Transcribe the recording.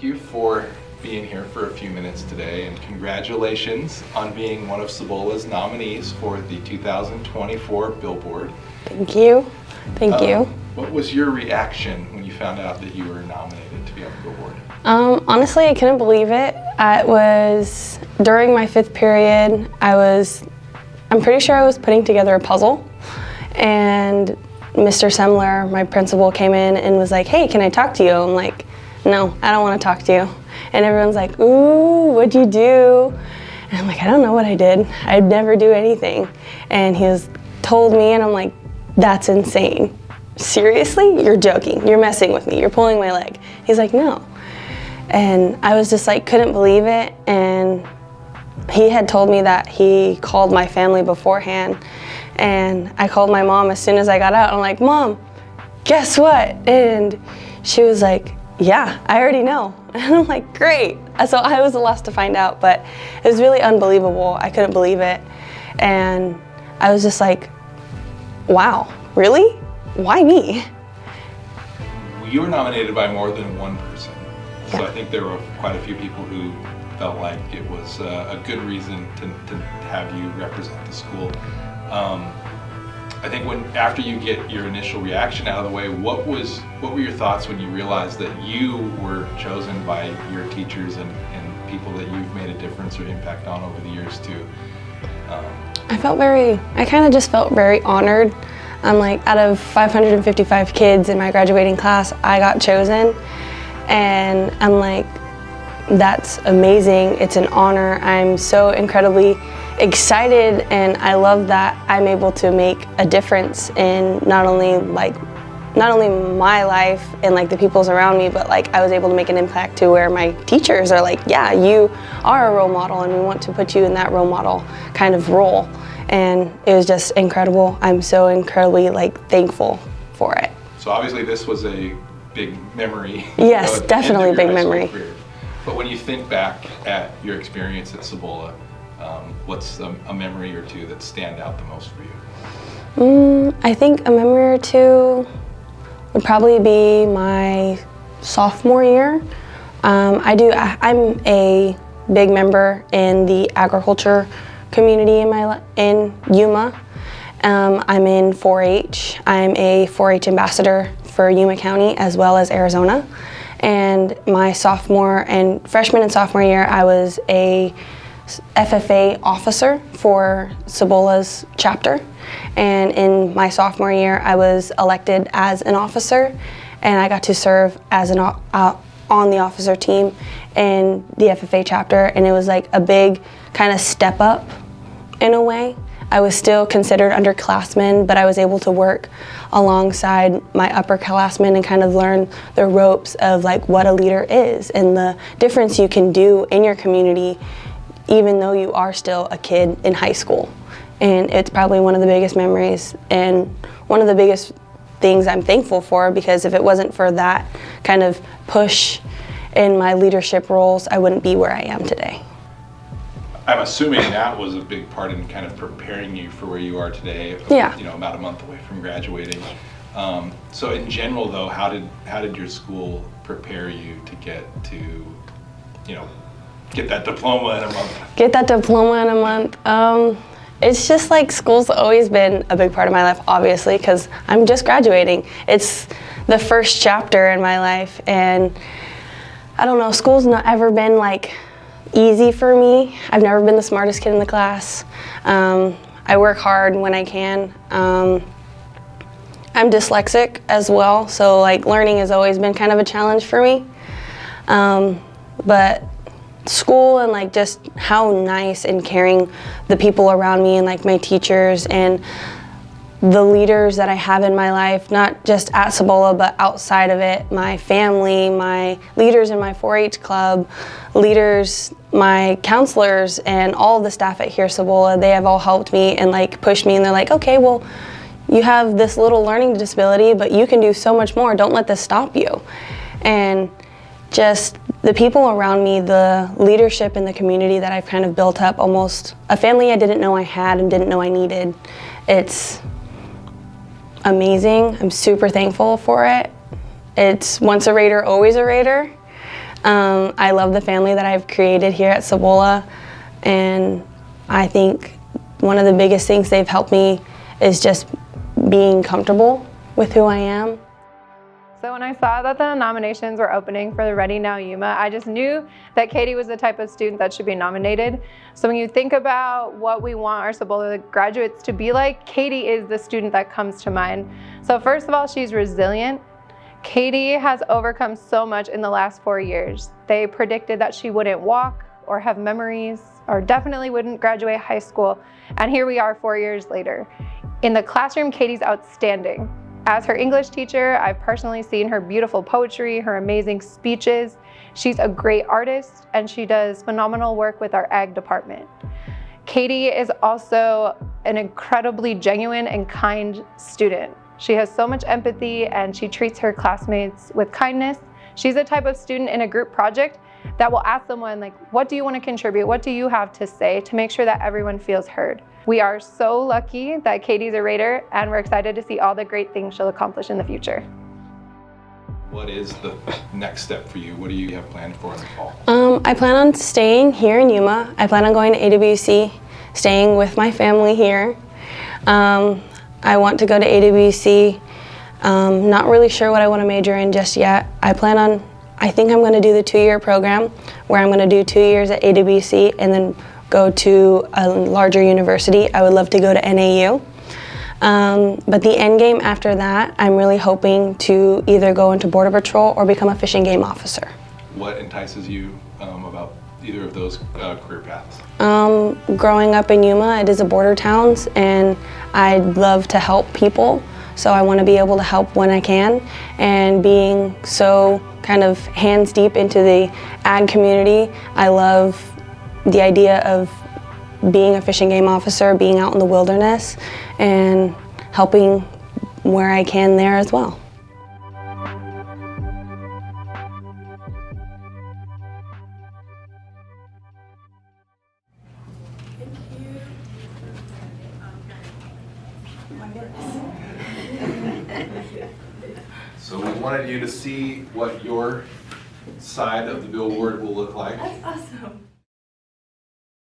thank you for being here for a few minutes today, and congratulations on being one of Cibola's nominees for the 2024 Billboard. Thank you. Thank you. What was your reaction when you found out that you were nominated to be on the Billboard? Honestly, I couldn't believe it. It was during my 5th period. I'm pretty sure I was putting together a puzzle, and Mr. Semler, my principal, came in and was like, "Hey, can I talk to you?" I'm like, "No, I don't want to talk to you." And everyone's like, "Ooh, what'd you do?" And I'm like, "I don't know what I did. I'd never do anything." And he told me, and I'm like, "That's insane. Seriously? You're joking. You're messing with me. You're pulling my leg." He's like, "No." And I was just like, couldn't believe it. And he had told me that he called my family beforehand. And I called my mom as soon as I got out. I'm like, "Mom, guess what?" And she was like, "Yeah, I already know." And I'm like, "Great." So I was the last to find out, but it was really unbelievable. I couldn't believe it. And I was just like, wow, really? Why me? You were nominated by more than one person. So I think there were quite a few people who felt like it was a good reason to have you represent the school. I think after you get your initial reaction out of the way, what were your thoughts when you realized that you were chosen by your teachers and people that you've made a difference or impact on over the years too? I kind of just felt very honored. I'm like, out of 555 kids in my graduating class, I got chosen. And I'm like, that's amazing. It's an honor. I'm so incredibly excited, and I love that I'm able to make a difference in not only my life and like the people's around me, but like I was able to make an impact to where my teachers are like, "Yeah, you are a role model, and we want to put you in that role model kind of role." And it was just incredible. I'm so incredibly thankful for it. So obviously this was a big memory. Yes, definitely a big memory. But when you think back at your experience at Cibola, what's a memory or two that stand out the most for you? I think a memory or two would probably be my sophomore year. I'm a big member in the agriculture community in Yuma. I'm in 4-H. I'm a 4-H ambassador for Yuma County as well as Arizona. And my freshman and sophomore year, I was a FFA officer for Cibola's chapter. And in my sophomore year, I was elected as an officer, and I got to serve as on the officer team in the FFA chapter. And it was like a big kind of step up in a way. I was still considered underclassmen, but I was able to work alongside my upperclassmen and kind of learn the ropes of like what a leader is and the difference you can do in your community, even though you are still a kid in high school. And it's probably one of the biggest memories and one of the biggest things I'm thankful for, because if it wasn't for that kind of push in my leadership roles, I wouldn't be where I am today. I'm assuming that was a big part in kind of preparing you for where you are today. Yeah. About a month away from graduating. So in general, though, how did your school prepare you to get that diploma in a month? Get that diploma in a month. It's just like school's always been a big part of my life, obviously, because I'm just graduating. It's the first chapter in my life, and I don't know, school's not ever been like easy for me. I've never been the smartest kid in the class. I work hard when I can. I'm dyslexic as well, so like learning has always been kind of a challenge for me. But school and like just how nice and caring the people around me and like my teachers and the leaders that I have in my life, not just at Cibola, but outside of it, my family, my leaders in my 4-H club, leaders, my counselors, and all of the staff at here Cibola, they have all helped me and like pushed me, and they're like, "Okay, well, you have this little learning disability, but you can do so much more. Don't let this stop you." And just the people around me, the leadership in the community that I've kind of built up, almost a family I didn't know I had and didn't know I needed. It's amazing. I'm super thankful for it. It's once a Raider, always a Raider. I love the family that I've created here at Cibola, and I think one of the biggest things they've helped me is just being comfortable with who I am. So when I saw that the nominations were opening for the Ready Now Yuma, I just knew that Katie was the type of student that should be nominated. So when you think about what we want our Cibola graduates to be like, Katie is the student that comes to mind. So first of all, she's resilient. Katie has overcome so much in the last 4 years. They predicted that she wouldn't walk or have memories or definitely wouldn't graduate high school. And here we are 4 years later. In the classroom, Katie's outstanding. As her English teacher, I've personally seen her beautiful poetry, her amazing speeches. She's a great artist, and she does phenomenal work with our ag department. Katie is also an incredibly genuine and kind student. She has so much empathy, and she treats her classmates with kindness. She's the type of student in a group project that will ask someone, like, what do you want to contribute? What do you have to say, to make sure that everyone feels heard? We are so lucky that Katie's a Raider, and we're excited to see all the great things she'll accomplish in the future. What is the next step for you? What do you have planned for in the fall? I plan on staying here in Yuma. I plan on going to AWC, staying with my family here. I want to go to AWC. Not really sure what I want to major in just yet. I think I'm going to do the 2-year program where I'm going to do 2 years at AWC and then go to a larger university. I would love to go to NAU. But the end game after that, I'm really hoping to either go into Border Patrol or become a fishing game officer. What entices you about either of those career paths? Growing up in Yuma, it is a border town, and I'd love to help people. So I want to be able to help when I can, and being so kind of hands deep into the ag community, I love the idea of being a fishing game officer, being out in the wilderness, and helping where I can there as well. So we wanted you to see what your side of the billboard will look like. That's awesome.